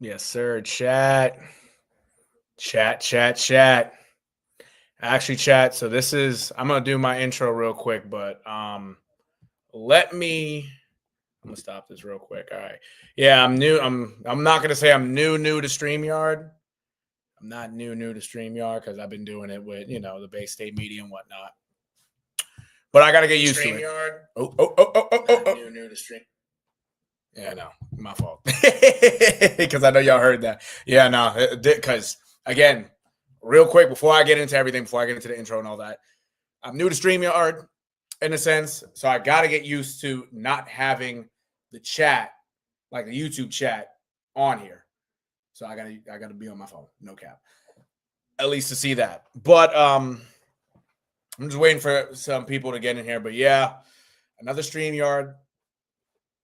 Yes, sir. Chat. Actually, chat. So I'm gonna do my intro real quick, but let me I'm gonna stop this real quick. All right. Yeah, I'm new. I'm not gonna say I'm new to StreamYard. I'm not new to StreamYard because I've been doing it with the Bay State media and whatnot. But I gotta get used to it. StreamYard. Oh. New to Stream. Yeah, no, my fault. Because I know y'all heard that. Yeah, no, because again, real quick before I get into everything, before I get into the intro and all that, I'm new to StreamYard in a sense, so I got to get used to not having the chat, like the YouTube chat, on here. So I gotta be on my phone, no cap, at least to see that. But I'm just waiting for some people to get in here. But yeah, another StreamYard.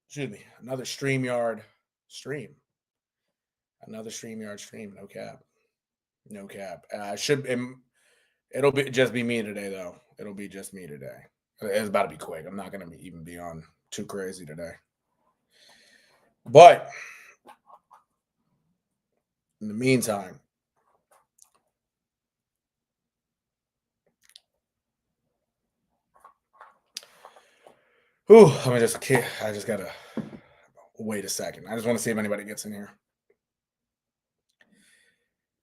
Excuse me, another StreamYard stream. Another StreamYard stream. No cap. No cap. It'll just be me today though. It'll be just me today. It's about to be quick. I'm not gonna even be on too crazy today. But in the meantime, I just gotta wait a second. I just want to see if anybody gets in here.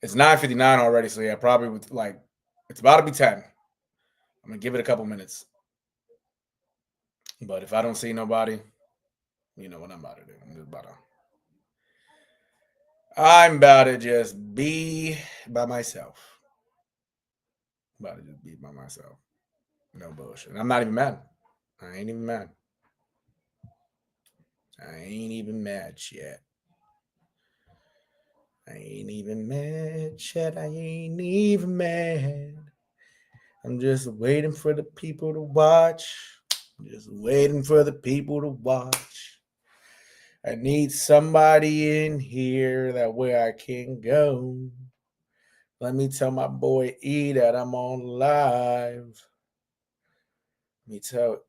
It's 9:59 already, so yeah, probably it's about to be 10. I'm gonna give it a couple minutes. But if I don't see nobody, you know what I'm about to do. I'm about to just be by myself. About to just be by myself. No bullshit. I'm not even mad. I ain't even mad. I ain't even mad yet. I ain't even mad yet. I ain't even mad. I'm just waiting for the people to watch. Just waiting for the people to watch. I need somebody in here that way I can go. Let me tell my boy E that I'm on live. Let me tell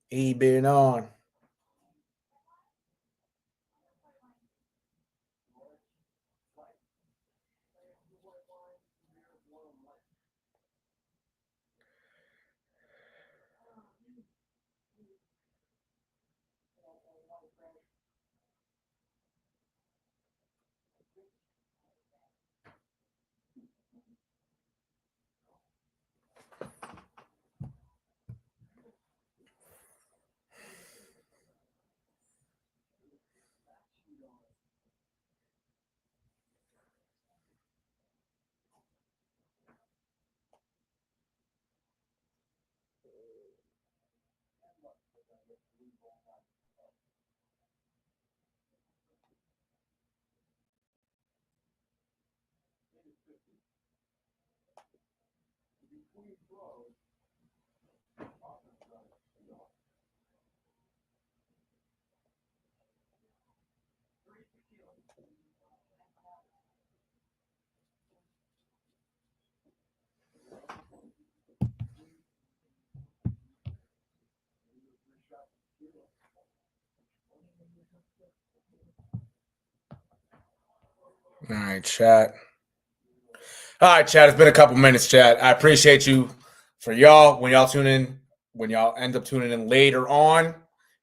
E been on. All right, chat. All right, chat. It's been a couple minutes, chat. I appreciate you for y'all when y'all tune in. When y'all end up tuning in later on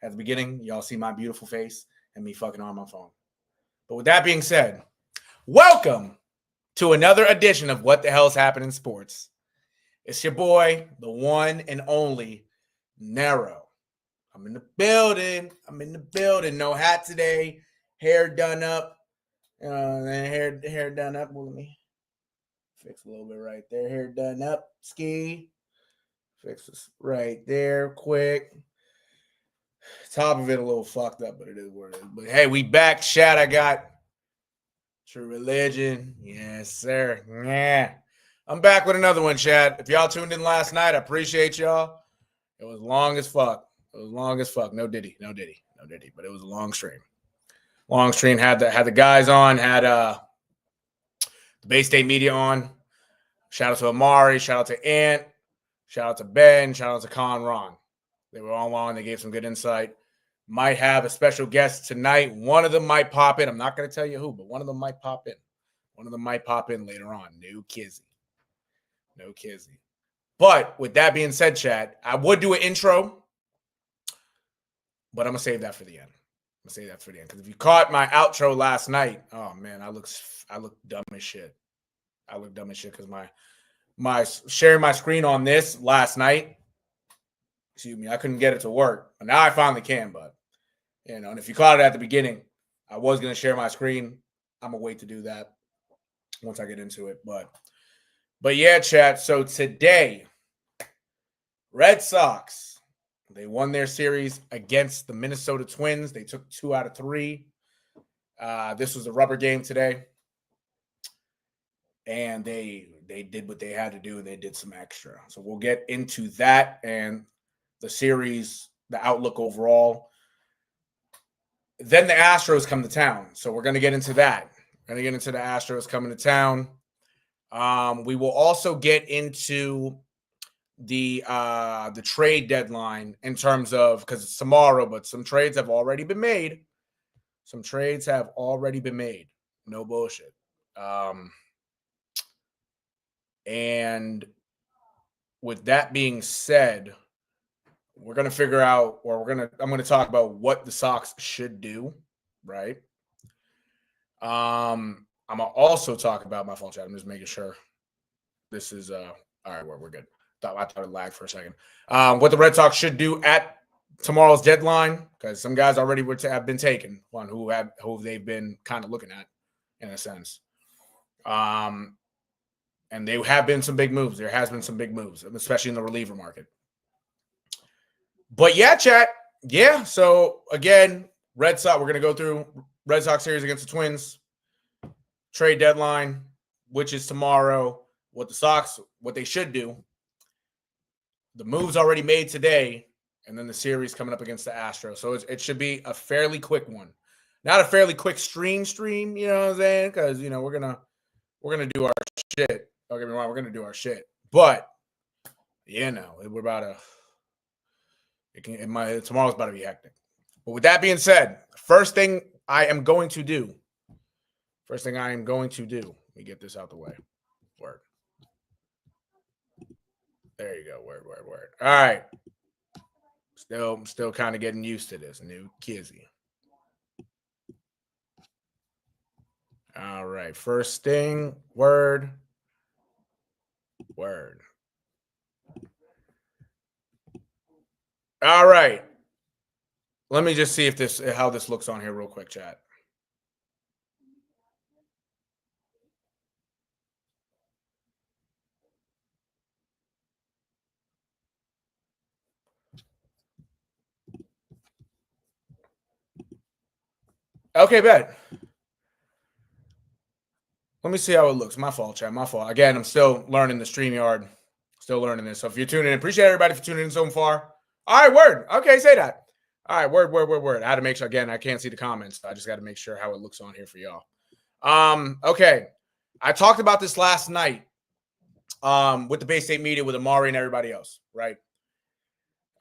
at the beginning, y'all see my beautiful face and me fucking on my phone. But with that being said, welcome to another edition of What the Hell's Happening in Sports. It's your boy, the one and only NERO. I'm in the building. No hat today. Hair done up. Hair done up. Let me fix a little bit right there. Hair done up. Ski. Fix this right there quick. Top of it a little fucked up, but it is what it is. But hey, we back. Chat, I got True Religion. Yes, sir. Yeah. I'm back with another one, chat. If y'all tuned in last night, I appreciate y'all. It was long as fuck. No Diddy. But it was a long stream. Had the guys on, had the Bay State media on. Shout out to Amari, shout out to Ant, shout out to Ben, shout out to Con Ron. They were all on. They gave some good insight. might have a special guest tonight. One of them might pop in. I'm not going to tell you who, but one of them might pop in. One of them might pop in later on. No Kizzy. No Kizzy. But with that being said, chat, I would do an intro, but I'm going to save that for the end. I'm going to save that for the end. Because if you caught my outro last night, oh, man, I look dumb as shit. I look dumb as shit because my sharing my screen on this last night, excuse me, I couldn't get it to work. But now I finally can, but, you know, and if you caught it at the beginning, I was going to share my screen. I'm going to wait to do that once I get into it. But yeah, chat. So today, Red Sox, they won their series against the Minnesota Twins. They took 2 out of 3. This was a rubber game today. And they did what they had to do, and they did some extra. So we'll get into that and the series, the outlook overall. Then the Astros come to town. So we're going to get into that. We're going to get into the Astros coming to town. We will also get into the trade deadline in terms of, because it's tomorrow, but some trades have already been made. Some trades have already been made. No bullshit. And with that being said, we're going to figure out, or I'm going to talk about what the Sox should do, right? I'm going to also talk about my phone chat. I'm just making sure this is all right, we're good. I thought it lagged for a second. What the Red Sox should do at tomorrow's deadline, because some guys already have been taken on who they've been kind of looking at, in a sense. And they have been some big moves. There has been some big moves, especially in the reliever market. But yeah, chat. Yeah. So again, Red Sox, we're going to go through Red Sox series against the Twins, trade deadline, which is tomorrow. What the Sox, what they should do, the moves already made today, and then the series coming up against the Astros. So it should be a fairly quick one. Not a fairly quick stream, you know what I'm saying? Because, you know, we're gonna do our shit. Don't get me wrong, we're gonna do our shit. But yeah, no, we're about to tomorrow's about to be hectic. But with that being said, first thing I am going to do. Let me get this out the way. Word. There you go. Word. All right. Still kind of getting used to this new Kizzy. All right. First thing, word. All right. Let me just see how this looks on here real quick, chat. Okay, bet. Let me see how it looks. My fault, chat. My fault. Again, I'm still learning the StreamYard. Still learning this. So if you're tuning in, appreciate everybody for tuning in so far. All right, word. Okay, say that. All right, word. I had to make sure, again, I can't see the comments. I just got to make sure how it looks on here for y'all. Okay. I talked about this last night with the Bay State media, with Amari and everybody else, right?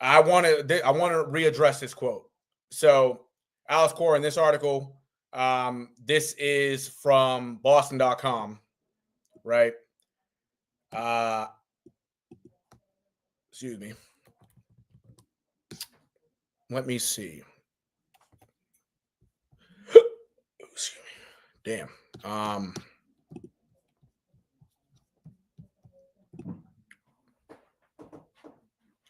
I want to readdress this quote. So Alex Cora in this article, this is from Boston.com, right? Excuse me. Let me see. Excuse me. Damn.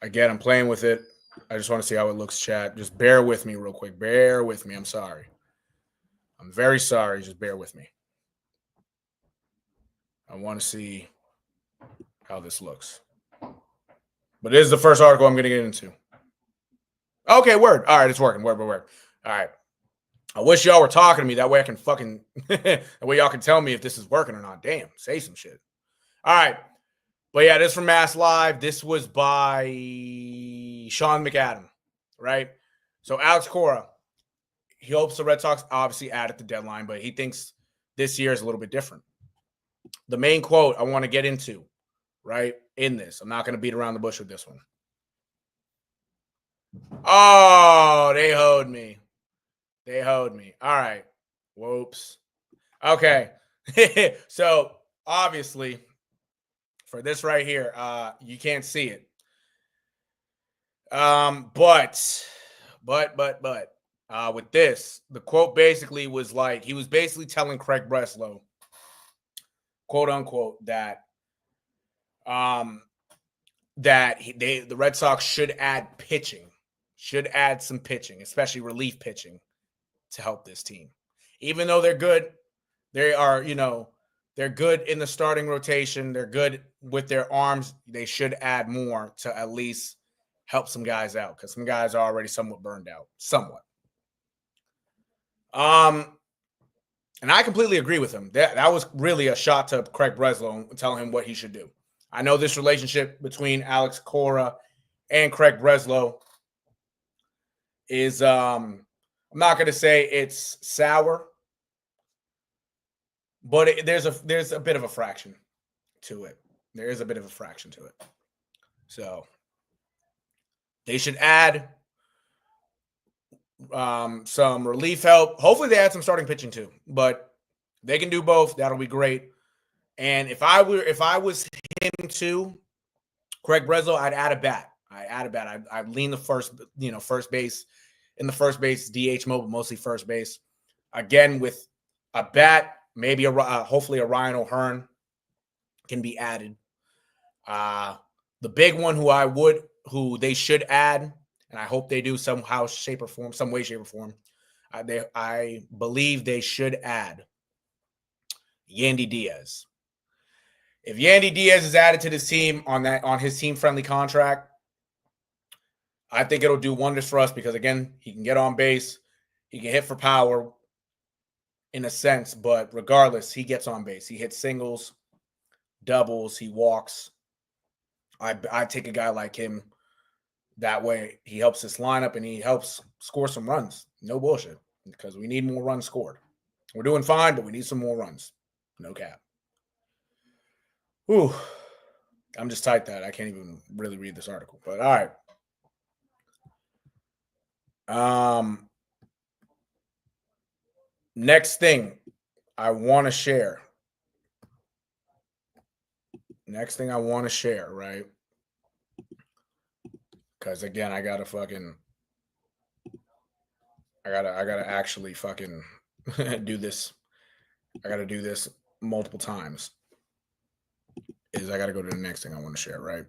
Again, I'm playing with it. I just want to see how it looks, chat. Just bear with me real quick. Bear with me. I'm sorry. I'm very sorry. Just bear with me. I want to see how this looks. But it is the first article I'm going to get into. Okay, word. All right, it's working. Word. All right. I wish y'all were talking to me. That way I can fucking that way y'all can tell me if this is working or not. Damn, say some shit. All right. But yeah, this is from Mass Live. This was by Sean McAdam, right? So Alex Cora, he hopes the Red Sox obviously add at the deadline, but he thinks this year is a little bit different. The main quote I want to get into, right, in this. I'm not going to beat around the bush with this one. Oh, they hoed me. They hoed me. All right. Whoops. Okay. So obviously, for this right here, you can't see it. But with this, the quote basically was like he was basically telling Craig Breslow, quote unquote, that the Red Sox should add some pitching, especially relief pitching, to help this team. Even though they're good, they are, they're good in the starting rotation. They're good with their arms. They should add more to at least help some guys out because some guys are already somewhat burned out. Somewhat. And I completely agree with him. That was really a shot to Craig Breslow telling him what he should do. I know this relationship between Alex Cora and Craig Breslow is I'm not going to say it's sour, but there's a bit of a fraction to it. There is a bit of a fraction to it. So they should add some relief help. Hopefully they add some starting pitching too, but they can do both. That'll be great. And if I was him too, Craig Breslow, I'd add a bat. I'd lean the first base in the first base DH mode, but mostly first base. Again, with a bat, maybe hopefully a Ryan O'Hearn can be added. The big one who they should add, and I hope they do somehow, shape or form, some way, shape or form. I believe they should add Yandy Diaz. If Yandy Diaz is added to this team on his team-friendly contract, I think it'll do wonders for us because, again, he can get on base. He can hit for power in a sense, but regardless, he gets on base. He hits singles, doubles, he walks. I take a guy like him. That way, he helps this lineup and he helps score some runs. No bullshit, because we need more runs scored. We're doing fine, but we need some more runs. No cap. Whew. I'm just typed that. I can't even really read this article, but all right. Next thing I want to share. Right? Because again, I gotta actually fucking do this. I gotta do this multiple times. I gotta go to the next thing I want to share, right?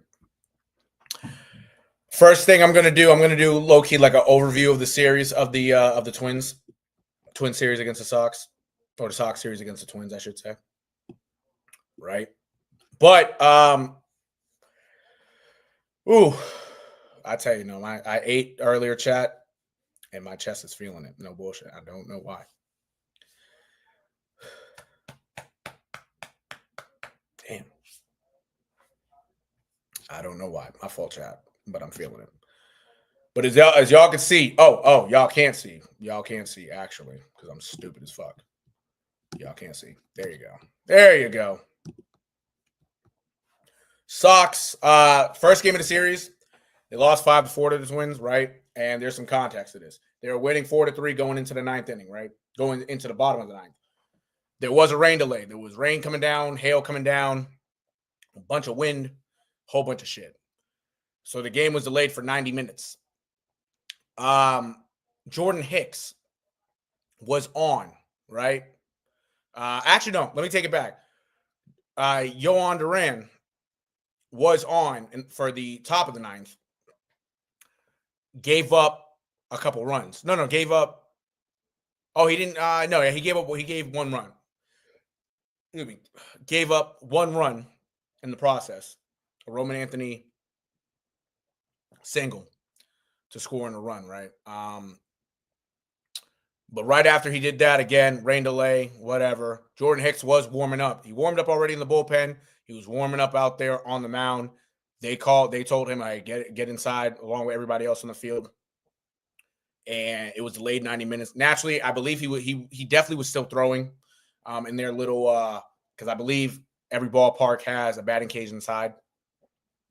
First thing I'm gonna do low key like an overview of the series of the Twin series against the Sox, or the Sox series against the Twins, I should say. Right. But I tell you, I ate earlier, chat, and my chest is feeling it. No bullshit. I don't know why. Damn. I don't know why. My fault, chat, but I'm feeling it. But as y'all can see, y'all can't see. Y'all can't see, actually, because I'm stupid as fuck. Y'all can't see. There you go. Sox, first game of the series, they lost 5-4 to the Twins, right? And there's some context to this. They were winning 4-3 going into the ninth inning, right? Going into the bottom of the ninth. There was a rain delay. There was rain coming down, hail coming down, a bunch of wind, whole bunch of shit. So the game was delayed for 90 minutes. Jordan Hicks was on, right? Actually, no. Let me take it back. Yohan Duran was on for the top of the ninth. Gave up a couple runs. No, gave up. Oh, he didn't. No, he gave up. He gave one run. Excuse me. Gave up one run in the process. A Roman Anthony single to score in a run, right? But right after he did that, again, rain delay, whatever, Jordan Hicks was warming up. He warmed up already in the bullpen. He was warming up out there on the mound. They told him, "I get inside along with everybody else on the field." And it was delayed 90 minutes. Naturally, I believe he definitely was still throwing in their little because I believe every ballpark has a batting cage inside.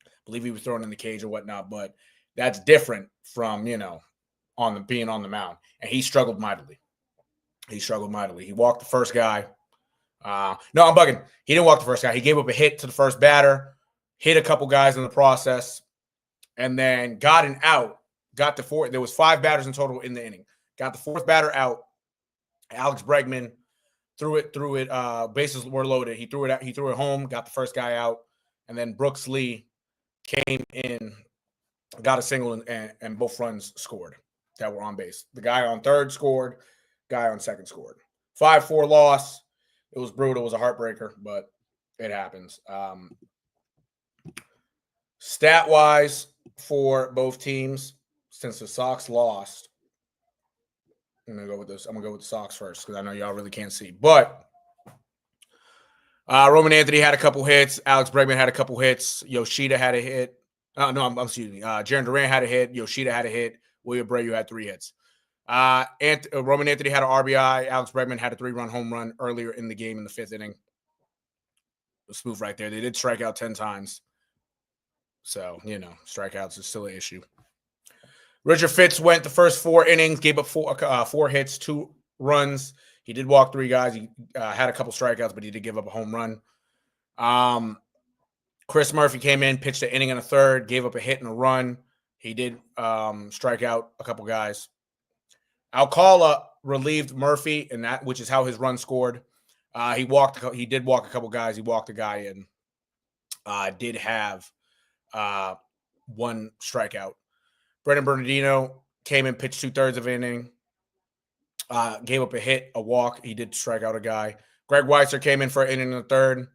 I believe he was throwing in the cage or whatnot, but That's different from, being on the mound. And he struggled mightily. He walked the first guy. No, I'm bugging. He didn't walk the first guy. He gave up a hit to the first batter, hit a couple guys in the process, and then got an out. Got the fourth. There was 5 batters in total in the inning. Got the 4th batter out. Alex Bregman threw it. Bases were loaded. He threw it out. He threw it home. Got the first guy out, and then Brooks Lee came in, got a single, and both runs scored that were on base. The guy on third scored. Guy on second scored. 5-4 loss. It was brutal. It was a heartbreaker, but it happens. Stat-wise for both teams, since the Sox lost, I'm going to go with this. I'm going to go with the Sox first because I know y'all really can't see. But Roman Anthony had a couple hits. Alex Bregman had a couple hits. Yoshida had a hit. Excuse me. Jarren Duran had a hit. Yoshida had a hit. William Abreu had 3 hits. Roman Anthony had an RBI. Alex Bregman had a 3-run home run earlier in the game in the 5th inning. It was smooth right there. They did strike out 10 times. So, strikeouts is still an issue. Richard Fitz went the first 4 innings, gave up 4 hits, 2 runs. He did walk 3 guys. He had a couple strikeouts, but he did give up a home run. Chris Murphy came in, pitched an inning and a third, gave up a hit and a run. He did strike out a couple guys. Alcala relieved Murphy, which is how his run scored. He did walk a couple guys. He walked a guy in. Did have 1 strikeout. Brendan Bernardino came in, pitched 2/3 of an inning. Gave up a hit, a walk. He did strike out a guy. Greg Weitzer came in for an inning and a third,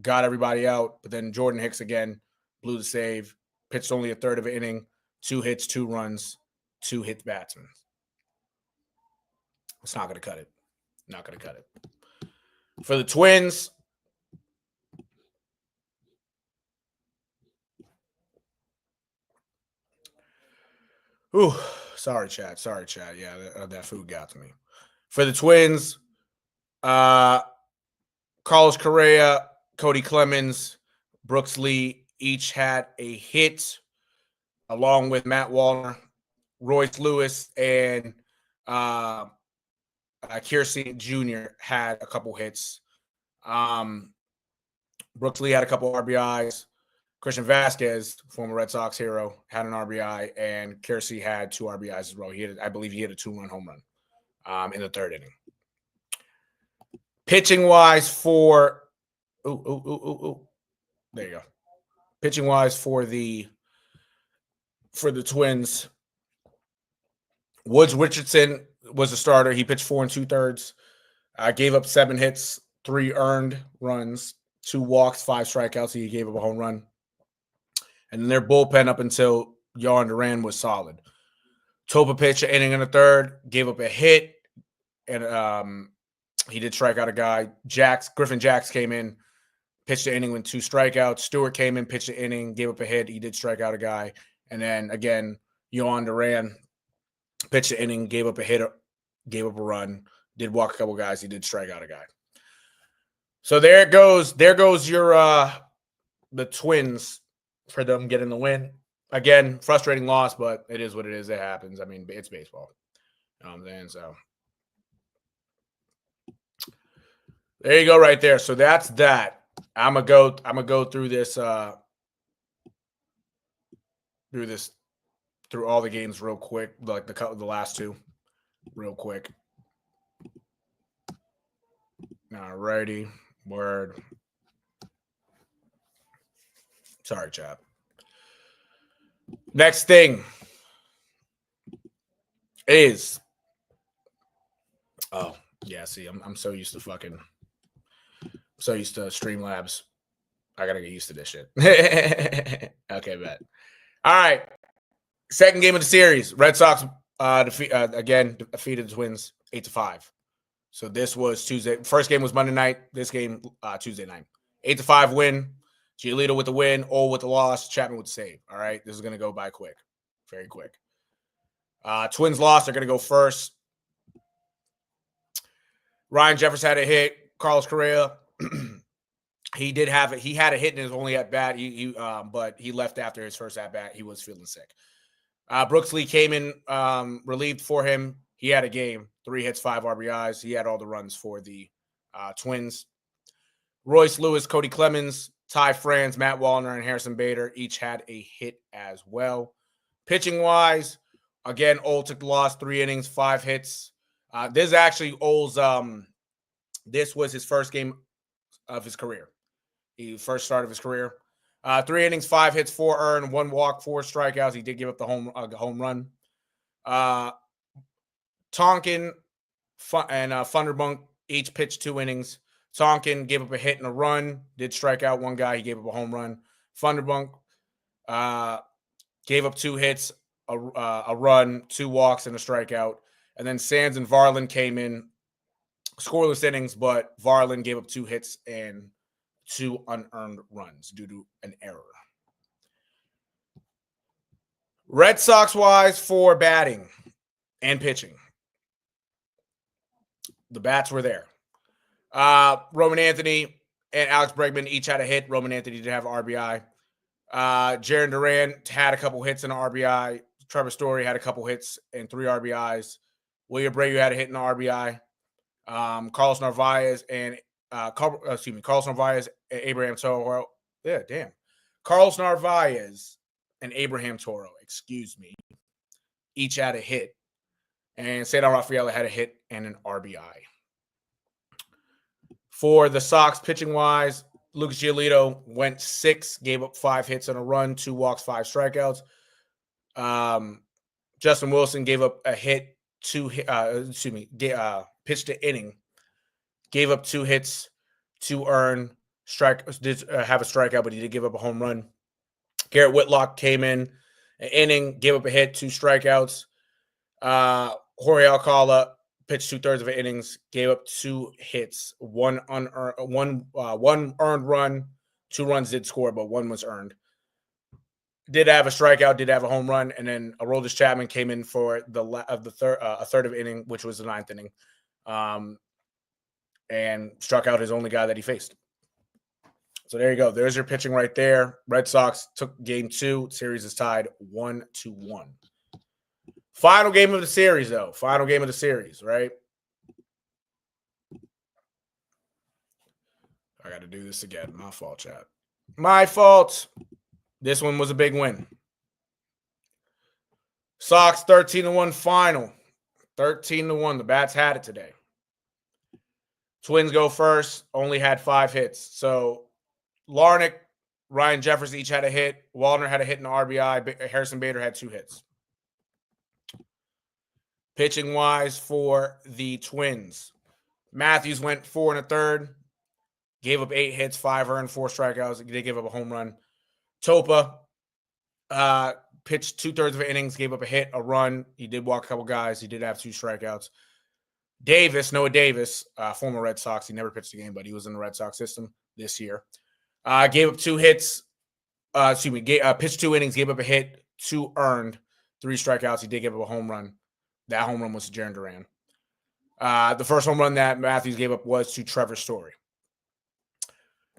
got everybody out. But then Jordan Hicks again blew the save. Pitched only a third of an inning, 2 hits, 2 runs, 2 hit batsmen. It's not going to cut it. Not going to cut it. For the Twins, sorry, chat. Yeah, that food got to me. For the Twins, Carlos Correa, Cody Clemens, Brooks Lee each had a hit, along with Matt Wallner. Royce Lewis and Kiersey Jr. had a couple hits. Brooks Lee had a couple RBIs. Christian Vasquez, former Red Sox hero, had an RBI, and Kiersey had 2 RBIs as well. I believe he hit a 2-run home run in the 3rd inning. Pitching-wise for there you go. Pitching-wise for the Twins, Woods Richardson was a starter. He pitched 4 2/3. Gave up 7 hits, 3 earned runs, 2 walks, 5 strikeouts. He gave up a home run. And then their bullpen up until Jarren Duran was solid. Topa pitched an inning and a third, gave up a hit, and he did strike out a guy. Griffin Jacks came in, pitched an inning with 2 strikeouts. Stewart came in, pitched an inning, gave up a hit. He did strike out a guy. And then again, Jarren Duran pitched an inning, gave up a hit, gave up a run, did walk a couple guys. He did strike out a guy. So there it goes. There goes your the Twins for them getting the win. Again, frustrating loss, but it is what it is. It happens. I mean, it's baseball. You know what I'm saying? So there you go, right there. So that's that. I'm gonna go through this through all the games real quick, like the last 2, real quick. All righty, word. Sorry, chat. Next thing is, oh yeah, see, I'm so used to Streamlabs. I gotta get used to this shit. Okay, bet. All right, second game of the series. Red Sox defeated the Twins 8-5. So this was Tuesday. First game was Monday night. This game Tuesday night. 8-5 win. Giolito with the win. Ole with the loss. Chapman with the save. All right, this is gonna go by quick, very quick. Twins lost. They're gonna go first. Ryan Jeffers had a hit. Carlos Correa, he did have it. He had a hit in his only at bat. But he left after his first at bat. He was feeling sick. Brooks Lee came in relieved for him. He had a game, 3 hits, 5 RBIs. He had all the runs for the Twins. Royce Lewis, Cody Clemens, Ty France, Matt Wallner, and Harrison Bader each had a hit as well. Pitching wise, again, Ole took the loss, 3 innings, 5 hits. This is actually Ole's. This was his first game of his career. The first start of his career. 3 innings, 5 hits, 4 earned, 1 walk, 4 strikeouts. He did give up the home run. Tonkin and Funderburk each pitched 2 innings. Tonkin gave up a hit and a run, did strike out 1 guy. He gave up a home run. Funderburk gave up 2 hits, a run, 2 walks, and a strikeout. And then Sands and Varland came in, scoreless innings, but Varland gave up 2 hits and 2 unearned runs due to an error. Red Sox-wise for batting and pitching, the bats were there. Roman Anthony and Alex Bregman each had a hit. Roman Anthony did have an RBI. Jarren Duran had a couple hits and an RBI. Trevor Story had a couple hits and 3 RBIs. William Abreu had a hit and an RBI. Carlos Narvaez and Carlos Narvaez and Abraham Toro. Yeah, damn. Carlos Narvaez and Abraham Toro, each had a hit. And Cedar Rafaela had a hit and an RBI. For the Sox, pitching-wise, Lucas Giolito went 6, gave up 5 hits and a run, 2 walks, 5 strikeouts. Justin Wilson gave up a hit, pitched an inning, gave up 2 hits, 2 earned, did have a strikeout, but he did give up a home run. Garrett Whitlock came in an inning, gave up a hit, 2 strikeouts. Jorge Alcala pitched 2/3 of an innings, gave up 2 hits, 1 earned run, 2 runs did score, but 1 was earned. Did have a strikeout, did have a home run, and then Aroldis Chapman came in for a third of inning, which was the 9th inning, and struck out his only guy that he faced. So there you go. There's your pitching right there. Red Sox took game 2. Series is tied 1-1. Final game of the series, though. Final game of the series, right? I got to do this again. My fault, chat. My fault. This one was a big win. Sox 13-1 final. 13-1. The Bats had it today. Twins go first. Only had 5 hits. So Larnach, Ryan Jeffers each had a hit. Wallner had a hit in the RBI. Harrison Bader had 2 hits. Pitching-wise for the Twins, Matthews went 4 1/3, gave up 8 hits, 5 earned, 4 strikeouts. They gave up a home run. Topa pitched 2/3 of innings, gave up a hit, a run. He did walk a couple guys. He did have 2 strikeouts. Noah Davis, former Red Sox. He never pitched a game, but he was in the Red Sox system this year. Gave up 2 hits. Pitched 2 innings, gave up a hit, 2 earned, 3 strikeouts. He did give up a home run. That home run was to Jarren Duran. The first home run that Matthews gave up was to Trevor Story.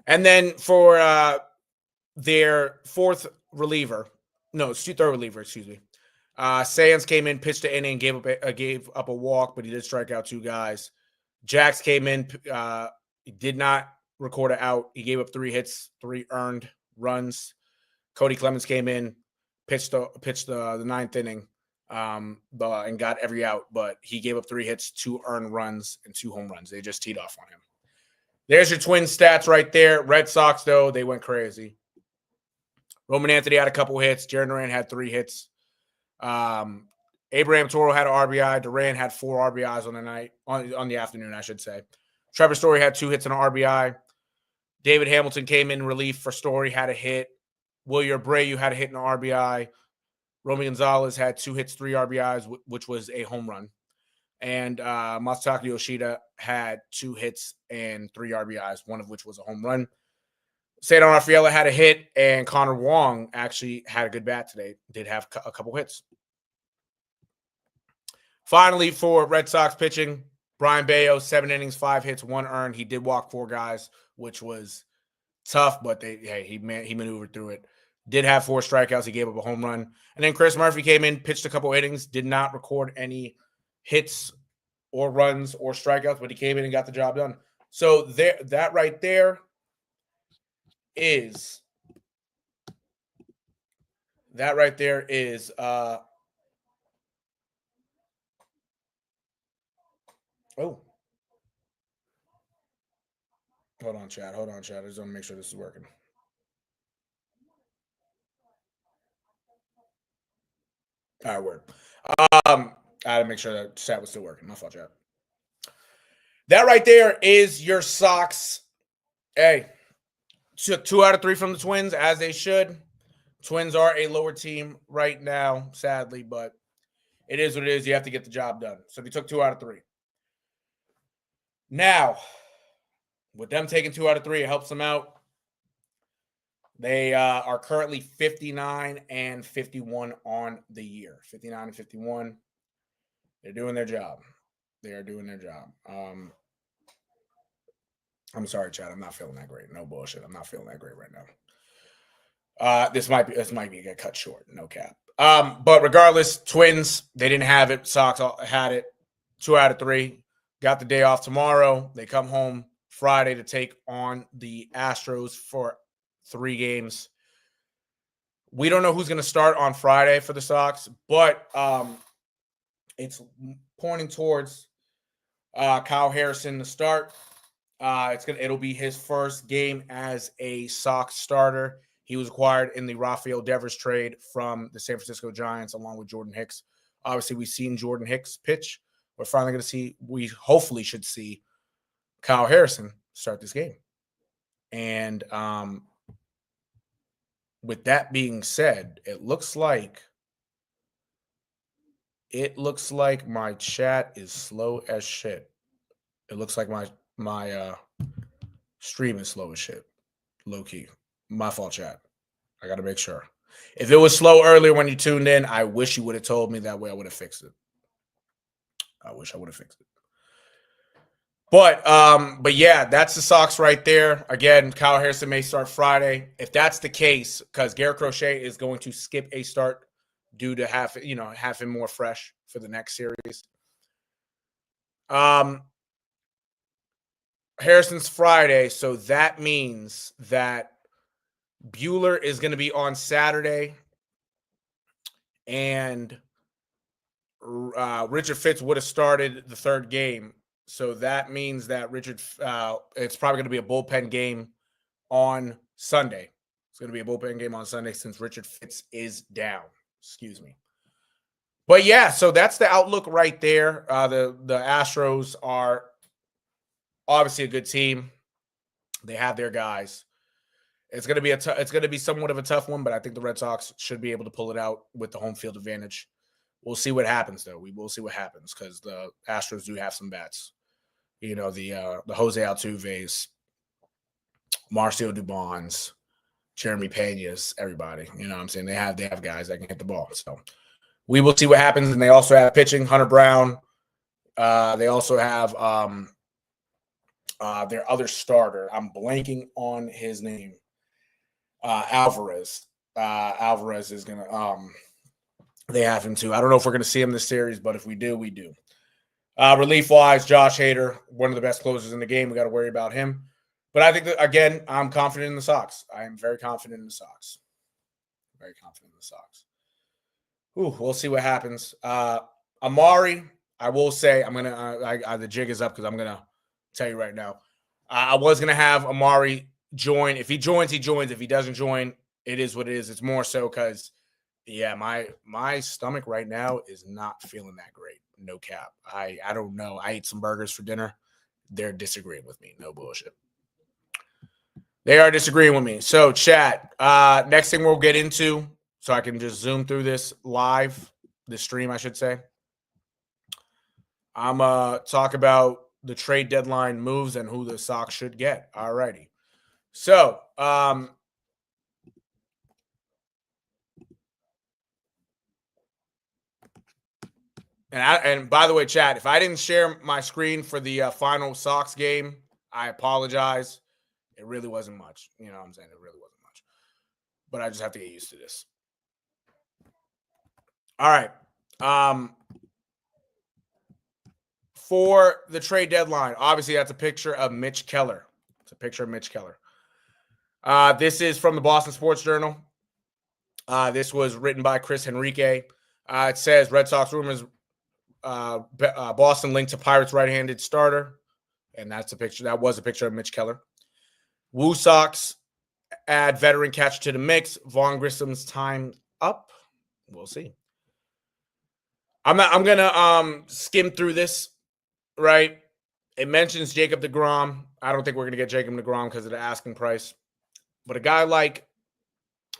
And then for their third reliever, Sands came in, pitched an inning, gave up a walk, but he did strike out 2 guys. Jax came in, he did not record an out. He gave up 3 hits, 3 earned runs. Cody Clemens came in, pitched the 9th inning. And got every out, but he gave up 3 hits, 2 earned runs, and 2 home runs. They just teed off on him. There's your Twins stats right there. Red Sox, though, they went crazy. Roman Anthony had a couple hits. Jarren Duran had 3 hits. Abraham Toro had an RBI. Duran had 4 RBIs on the night, on the afternoon, I should say. Trevor Story had 2 hits and an RBI. David Hamilton came in relief for Story, had a hit. Wilyer Abreu had a hit and an RBI. Romy Gonzalez had 2 hits, 3 RBIs, which was a home run. And Masataka Yoshida had 2 hits and 3 RBIs, one of which was a home run. Cedar Rafaela had a hit, and Connor Wong actually had a good bat today. Did have a couple hits. Finally, for Red Sox pitching, Brian Bayo, 7 innings, 5 hits, 1 earned. He did walk 4 guys, which was tough, but he maneuvered through it. Did have 4 strikeouts. He gave up a home run. And then Chris Murphy came in, pitched a couple innings, did not record any hits or runs or strikeouts, but he came in and got the job done. So that right there is oh. Hold on, chat. I just want to make sure this is working. All right, word. I had to make sure that chat was still working. My fault, chat. That right there is your Sox. Hey, 2 out of 3 from the Twins, as they should. Twins are a lower team right now, sadly, but it is what it is. You have to get the job done. So they took 2 out of 3. Now, with them taking 2 out of 3, it helps them out. They are currently 59 and 51 on the year. 59 and 51. They're doing their job. They are doing their job. I'm sorry, Chad. I'm not feeling that great. No bullshit. I'm not feeling that great right now. This might be get cut short. No cap. But regardless, Twins, they didn't have it. Sox had it. 2 out of 3. Got the day off tomorrow. They come home Friday to take on the Astros for 3 games. We don't know who's going to start on Friday for the Sox, but it's pointing towards Kyle Harrison to start. It'll be his first game as a Sox starter. He was acquired in the Rafael Devers trade from the San Francisco Giants along with Jordan Hicks. Obviously, we've seen Jordan Hicks pitch. We're finally going to see, we hopefully should see Kyle Harrison start this game. And with that being said, it looks like my chat is slow as shit. It looks like my stream is slow as shit. Low key. My fault, chat. I got to make sure. If it was slow earlier when you tuned in, I wish you would have told me. That way I would have fixed it. I wish I would have fixed it. But yeah, that's the Sox right there. Again, Kyle Harrison may start Friday. If that's the case, because Garrett Crochet is going to skip a start due to have him more fresh for the next series. Harrison's Friday, so that means that Buehler is going to be on Saturday, and Richard Fitz would have started the 3rd game. So that means that it's probably going to be a bullpen game on Sunday. It's going to be a bullpen game on Sunday since Richard Fitz is down. Excuse me. But yeah, so that's the outlook right there. The Astros are obviously a good team. They have their guys. It's going to be somewhat of a tough one, but I think the Red Sox should be able to pull it out with the home field advantage. We'll see what happens, though. We will see what happens because the Astros do have some bats. The Jose Altuve's, Marcio Dubons, Jeremy Pena's, everybody. You know what I'm saying? They have guys that can hit the ball. So we will see what happens. And they also have pitching, Hunter Brown. They also have their other starter. I'm blanking on his name. Alvarez. Alvarez is going to they have him too. I don't know if we're going to see him this series, but if we do, we do. Relief-wise, Josh Hader, one of the best closers in the game. We got to worry about him. But I think that, again, I'm confident in the Sox. I am very confident in the Sox. Very confident in the Sox. We'll see what happens. Amari, I will say, I'm going to the jig is up because I'm going to tell you right now. I was going to have Amari join. If he joins, he joins. If he doesn't join, it is what it is. It's more so because, yeah, my stomach right now is not feeling that great. No cap. I don't know. I ate some burgers for dinner. They're disagreeing with me. No bullshit. They are disagreeing with me. So, chat, next thing we'll get into, so I can just zoom through this live, the stream, I should say. I'm talk about the trade deadline moves and who the Sox should get. All righty. So, And by the way, chat, if I didn't share my screen for the final Sox game, I apologize. It really wasn't much. You know what I'm saying? It really wasn't much. but I just have to get used to this. All right. For the trade deadline, obviously that's a picture of Mitch Keller. It's a picture of Mitch Keller. This is from the Boston Sports Journal. This was written by Chris Henrique. It says Red Sox rumors, Boston linked to Pirates right-handed starter, and that's a picture. That was a picture of Mitch Keller. Wthhs Sox add veteran catcher to the mix. Vaughn Grissom's time up. We'll see. I'm gonna skim through this. Right, it mentions Jacob deGrom. I don't think we're gonna get Jacob deGrom because of the asking price, but a guy like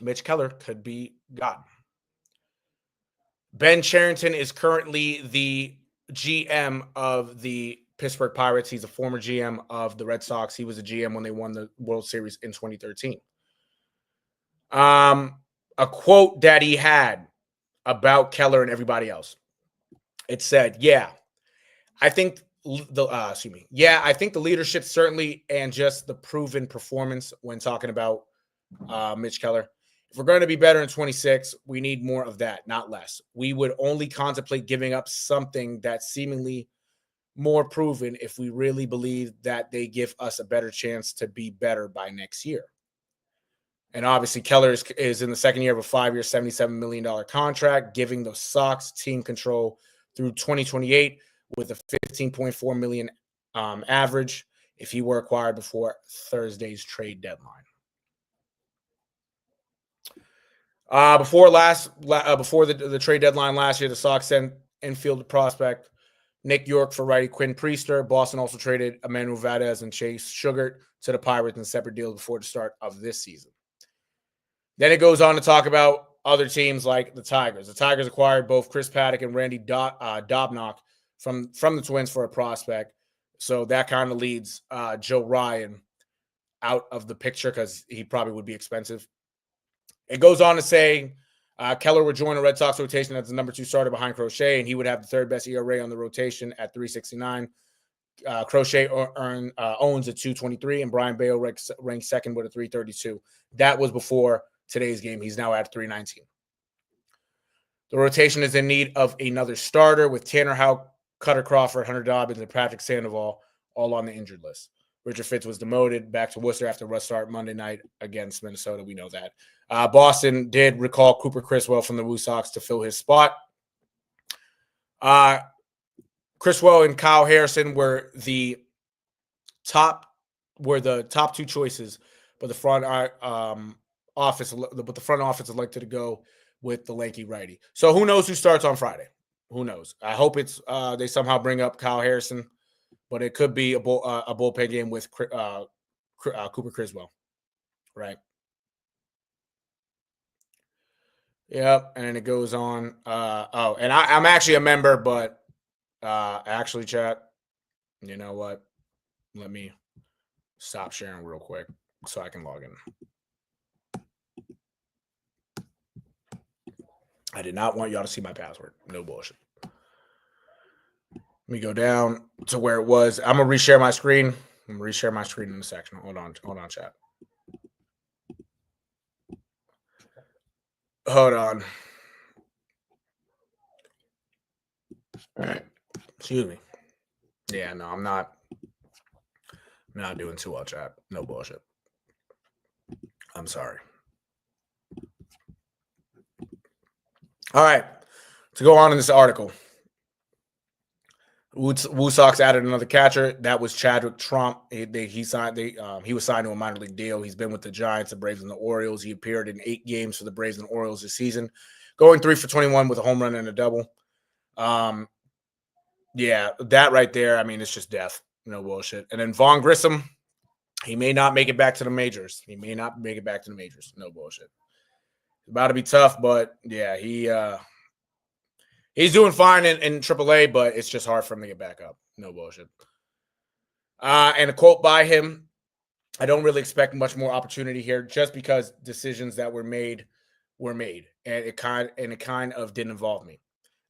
Mitch Keller could be gotten. Ben Cherington is currently the GM of the Pittsburgh Pirates. He's a former GM of the Red Sox. He was a GM when they won the World Series in 2013. A quote that he had about Keller and everybody else. It said, I think the leadership certainly, and just the proven performance when talking about Mitch Keller. If we're going to be better in 26, we need more of that, not less. We would only contemplate giving up something that's seemingly more proven if we really believe that they give us a better chance to be better by next year. And obviously, Keller is in the second year of a 5-year, $77 million contract, giving the Sox team control through 2028 with a $15.4 million average if he were acquired before Thursday's trade deadline. Before the trade deadline last year, the Sox sent infield prospect Nick York for righty Quinn Priester. Boston also traded Emmanuel Valdez and Chase Sugart to the Pirates in separate deals before the start of this season. Then it goes on to talk about other teams like the Tigers. The Tigers acquired both Chris Paddock and Randy Dobnak from the Twins for a prospect. So that kind of leads Joe Ryan out of the picture because he probably would be expensive. It goes on to say Keller would join the Red Sox rotation as the number 2 starter behind Crochet, and he would have the third best ERA on the rotation at 3.69. Crochet owns a 2.23, and Brian Bale ranks second with a 3.32. That was before today's game. He's now at 3.19. The rotation is in need of another starter with Tanner Houck, Cutter Crawford, Hunter Dobbins, and Patrick Sandoval all on the injured list. Richard Fitz was demoted back to Worcester after a rough start Monday night against Minnesota. We know that. Boston did recall Cooper Criswell from the Wthhs Sox to fill his spot. Criswell and Kyle Harrison were the top 2 choices, but the front office elected to go with the lanky righty. So who knows who starts on Friday? Who knows? I hope it's they somehow bring up Kyle Harrison, but it could be a bullpen game with Cooper Criswell, right? Yep, and it goes on. And I'm actually a member, but actually, chat, you know what? Let me stop sharing real quick so I can log in. I did not want y'all to see my password. No bullshit. Let me go down to where it was. I'm going to reshare my screen. I'm going to reshare my screen in a section. Hold on, chat. Hold on. All right. Excuse me. Yeah, no, I'm not doing too well, chat. No bullshit. I'm sorry. All right. To go on in this article, Wthhs Sox added another catcher. That was Chadwick Trump. He was signed to a minor league deal. He's been with the Giants, the Braves, and the Orioles. He appeared in 8 games for the Braves and Orioles this season, going 3 for 21 with a home run and a double. Yeah, that right there, I mean, it's just death. No bullshit. And then Vaughn Grissom, he may not make it back to the majors. No bullshit. It's about to be tough, but yeah, he's doing fine in AAA, but it's just hard for him to get back up. No bullshit. And a quote by him, I don't really expect much more opportunity here just because decisions that were made, and it kind of didn't involve me.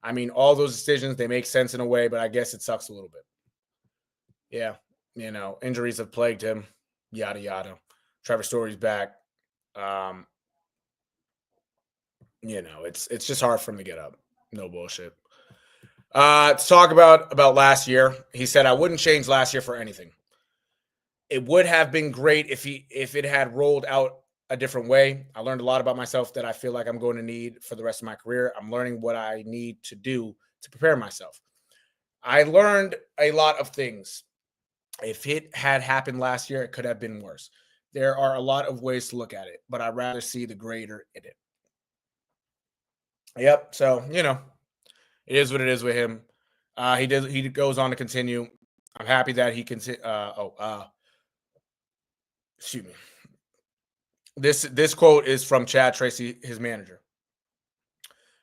I mean, all those decisions, they make sense in a way, but I guess it sucks a little bit. Yeah, injuries have plagued him, yada, yada. Trevor Story's back. it's just hard for him to get up. No bullshit. To talk about last year, he said, "I wouldn't change last year for anything. It would have been great if it had rolled out a different way. I learned a lot about myself that I feel like I'm going to need for the rest of my career. I'm learning what I need to do to prepare myself. I learned a lot of things. If it had happened last year, it could have been worse. There are a lot of ways to look at it, but I'd rather see the greater in it." Yep. So, it is what it is with him. He goes on to continue. I'm happy that he can. Excuse me. This quote is from Chad Tracy, his manager.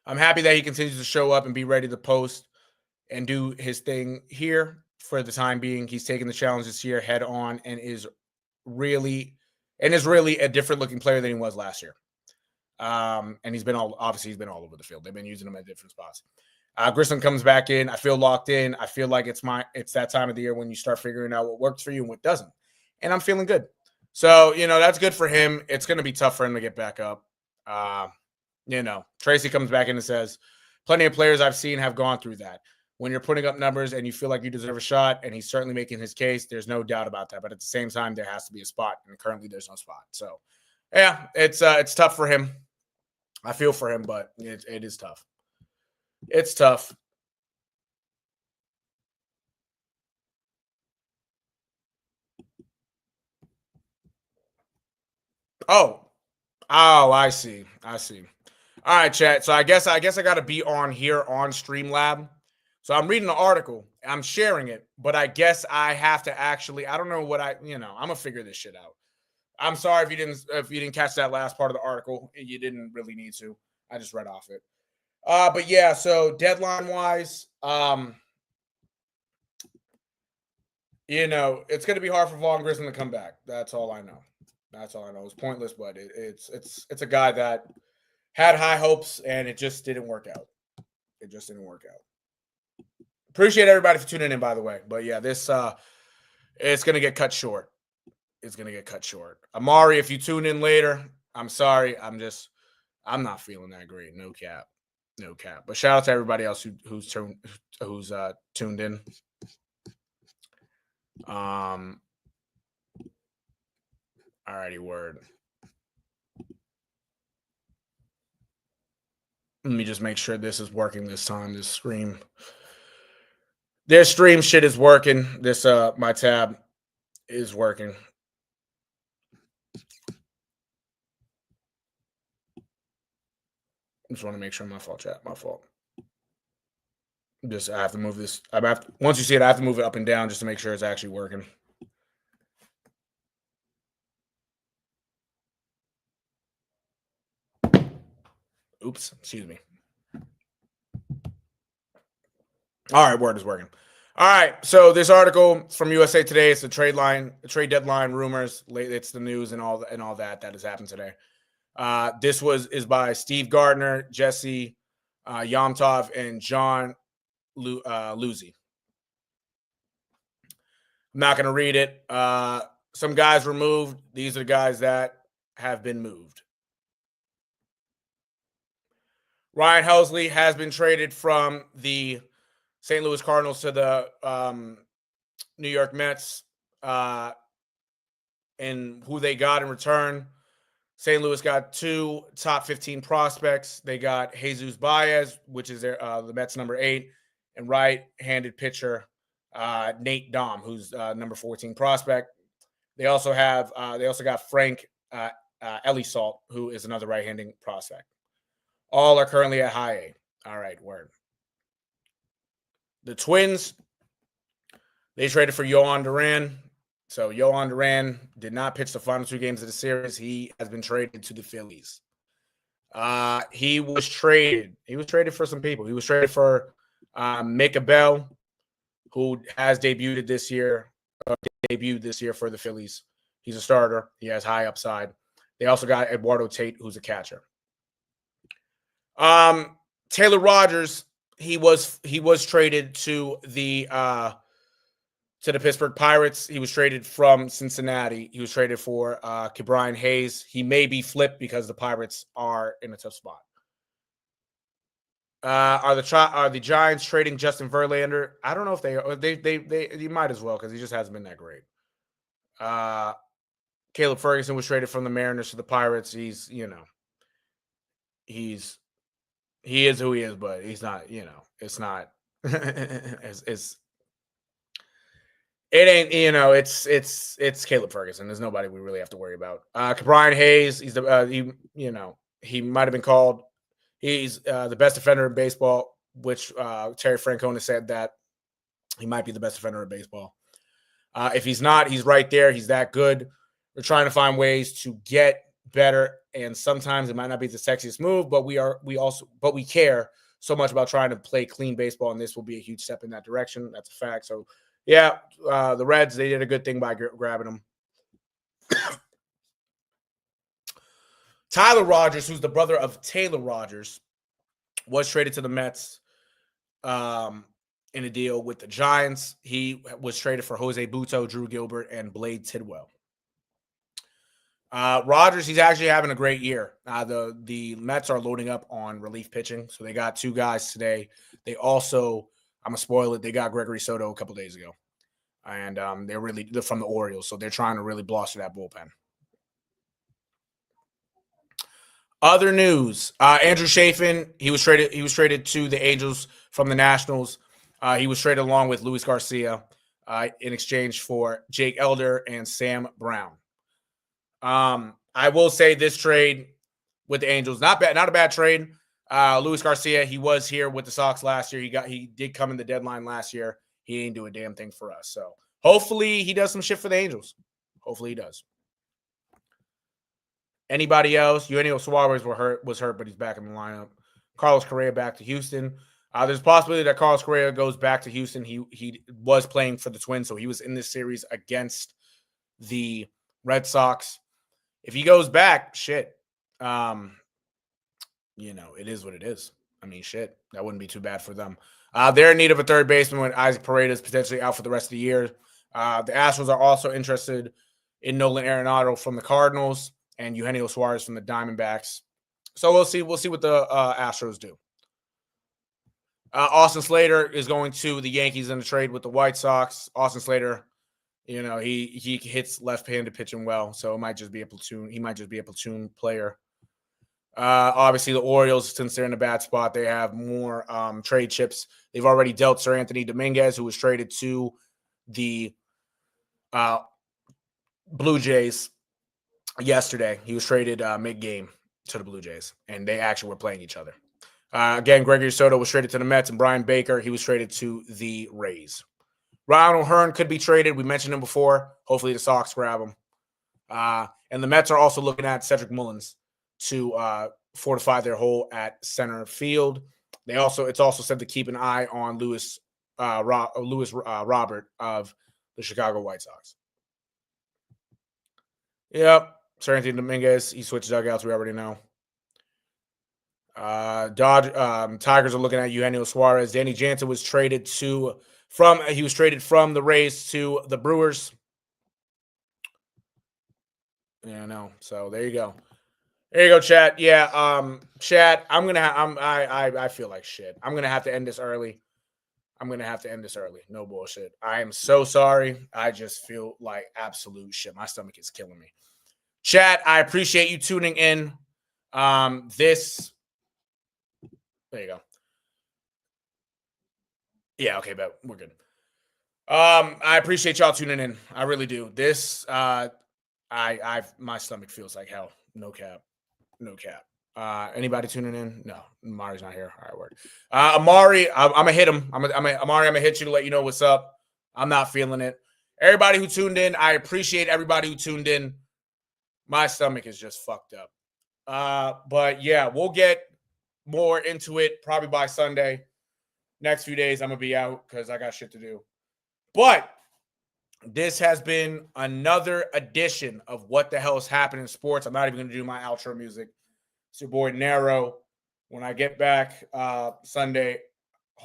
"I'm happy that he continues to show up and be ready to post and do his thing here for the time being. He's taking the challenge this year head on and is really a different looking player than he was last year. And he's been all over the field. They've been using him at different spots. Grissom comes back in. I feel locked in. I feel like it's that time of the year when you start figuring out what works for you and what doesn't. And I'm feeling good. So, that's good for him. It's going to be tough for him to get back up. Tracy comes back in and says, plenty of players I've seen have gone through that. When you're putting up numbers and you feel like you deserve a shot, and he's certainly making his case, there's no doubt about that. But at the same time, there has to be a spot, and currently there's no spot. So, yeah, it's tough for him. I feel for him, but it is tough. It's tough. Oh, I see. All right, chat. So I guess I got to be on here on Streamlab. So I'm reading the article. I'm sharing it, but I guess I have to actually. I don't know what I'm gonna figure this shit out. I'm sorry if you didn't catch that last part of the article. You didn't really need to. I just read off it. But yeah. So deadline wise, it's gonna be hard for Vaughn Grissom to come back. That's all I know. It's pointless, but it's a guy that had high hopes and it just didn't work out. Appreciate everybody for tuning in, by the way. But yeah, this it's gonna get cut short. Amari, if you tune in later, I'm sorry. I'm not feeling that great. No cap. But shout out to everybody else who's tuned in. Alrighty, word. Let me just make sure this is working this time. Their stream shit is working. This my tab is working. Just want to make sure my fault, chat. My fault. I have to move this. Once you see it, I have to move it up and down just to make sure it's actually working. Oops, excuse me. All right, word is working. All right, so this article from USA Today, it's a trade deadline rumors. It's the news and all that has happened today. This is by Steve Gardner, Jesse Yomtov, and John Luzzi. I'm not going to read it. Some guys were moved. These are the guys that have been moved. Ryan Helsley has been traded from the St. Louis Cardinals to the New York Mets. And who they got in return, St. Louis got 2 top 15 prospects. They got Jesus Baez, which is the Mets number 8, and right-handed pitcher Nate Dom, who's number 14 prospect. They also got Frank Elisalt, who is another right-handed prospect. All are currently at high A. All right, word. The Twins, they traded for Yohan Duran. So Yohan Duran did not pitch the final 2 games of the series. He has been traded to the Phillies. He was traded for some people. He was traded for Micah Bell, who has debuted this year for the Phillies. He's a starter. He has high upside. They also got Eduardo Tate, who's a catcher. Taylor Rogers, he was traded to the Pittsburgh Pirates. He was traded from Cincinnati. He was traded for Ke'Bryan Hayes. He may be flipped because the Pirates are in a tough spot. Are the Giants trading Justin Verlander? I don't know if they are. They might as well because he just hasn't been that great. Caleb Ferguson was traded from the Mariners to the Pirates. He's he's he is who he is, but he's not. It's not. it's it ain't. It's Caleb Ferguson. There's nobody we really have to worry about. Brian Hayes. He's the he might have been called. He's the best defender in baseball, which Terry Francona said that he might be the best defender in baseball. If he's not, he's right there. He's that good. We're trying to find ways to get better, and sometimes it might not be the sexiest move, but we care so much about trying to play clean baseball, and this will be a huge step in that direction. That's a fact. So, yeah, the Reds, they did a good thing by grabbing him. Tyler Rogers, who's the brother of Taylor Rogers, was traded to the Mets in a deal with the Giants. He was traded for Jose Butto, Drew Gilbert, and Blade Tidwell. Rogers, he's actually having a great year. The Mets are loading up on relief pitching, so they got 2 guys today. They also, I'm gonna spoil it, they got Gregory Soto a couple days ago, and they're from the Orioles, so they're trying to really bluster that bullpen. Other news: Andrew Chafin, he was traded to the Angels from the Nationals. He was traded along with Luis Garcia in exchange for Jake Elder and Sam Brown. I will say this trade with the Angels, not a bad trade. Luis Garcia, he was here with the Sox last year. He did come in the deadline last year. He ain't do a damn thing for us. So hopefully he does some shit for the Angels. Hopefully he does. Anybody else? Eugenio Suarez was hurt, but he's back in the lineup. Carlos Correa back to Houston. There's a possibility that Carlos Correa goes back to Houston. He was playing for the Twins, so he was in this series against the Red Sox. If he goes back, shit. It is what it is. I mean, shit. That wouldn't be too bad for them. They're in need of a third baseman when Isaac Paredes is potentially out for the rest of the year. The Astros are also interested in Nolan Arenado from the Cardinals and Eugenio Suarez from the Diamondbacks. So we'll see. We'll see what the Astros do. Austin Slater is going to the Yankees in a trade with the White Sox. Austin Slater, he hits left-handed pitching well, so it might just be a platoon. He might just be a platoon player. Obviously, the Orioles, since they're in a bad spot, they have more trade chips. They've already dealt Sir Anthony Dominguez, who was traded to the Blue Jays yesterday. He was traded mid-game to the Blue Jays, and they actually were playing each other. Again, Gregory Soto was traded to the Mets, and Brian Baker, he was traded to the Rays. Ryan O'Hearn could be traded. We mentioned him before. Hopefully the Sox grab him. And the Mets are also looking at Cedric Mullins to fortify their hole at center field. It's also said to keep an eye on Lewis Robert of the Chicago White Sox. Yep. Sir Anthony Dominguez, he switched dugouts, we already know. Tigers are looking at Eugenio Suarez. Danny Jansen was traded from the Rays to the Brewers. Yeah, no. So there you go. There you go, chat. Yeah, chat. I feel like shit. I'm gonna have to end this early. No bullshit. I am so sorry. I just feel like absolute shit. My stomach is killing me. Chat, I appreciate you tuning in. There you go. Yeah, okay, but we're good. I appreciate y'all tuning in. I really do. This, my stomach feels like hell. No cap. Anybody tuning in? No, Amari's not here. All right, word. Amari, I'm gonna hit him. Amari, I'm gonna hit you to let you know what's up. I'm not feeling it. Everybody who tuned in, I appreciate everybody who tuned in. My stomach is just fucked up. But yeah, we'll get more into it probably by Sunday. Next few days, I'm gonna be out because I got shit to do. But this has been another edition of What the Hell is Happening in Sports. I'm not even gonna do my outro music. It's your boy NERO. When I get back Sunday,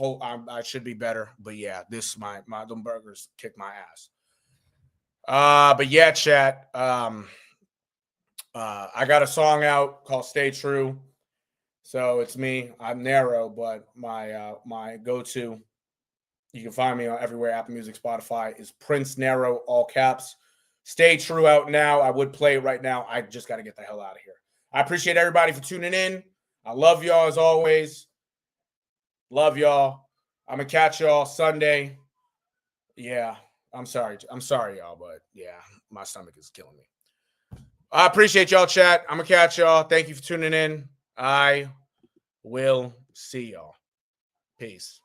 I should be better. But yeah, them burgers kick my ass. But yeah, chat. I got a song out called Stay True. So it's me. I'm NERO, but my go-to, you can find me on everywhere, Apple Music, Spotify, is Prince NERO, all caps. Stay true out now. I would play it right now. I just got to get the hell out of here. I appreciate everybody for tuning in. I love y'all as always. Love y'all. I'm going to catch y'all Sunday. Yeah, I'm sorry. I'm sorry, y'all, but yeah, my stomach is killing me. I appreciate y'all, chat. I'm going to catch y'all. Thank you for tuning in. I will see y'all. Peace.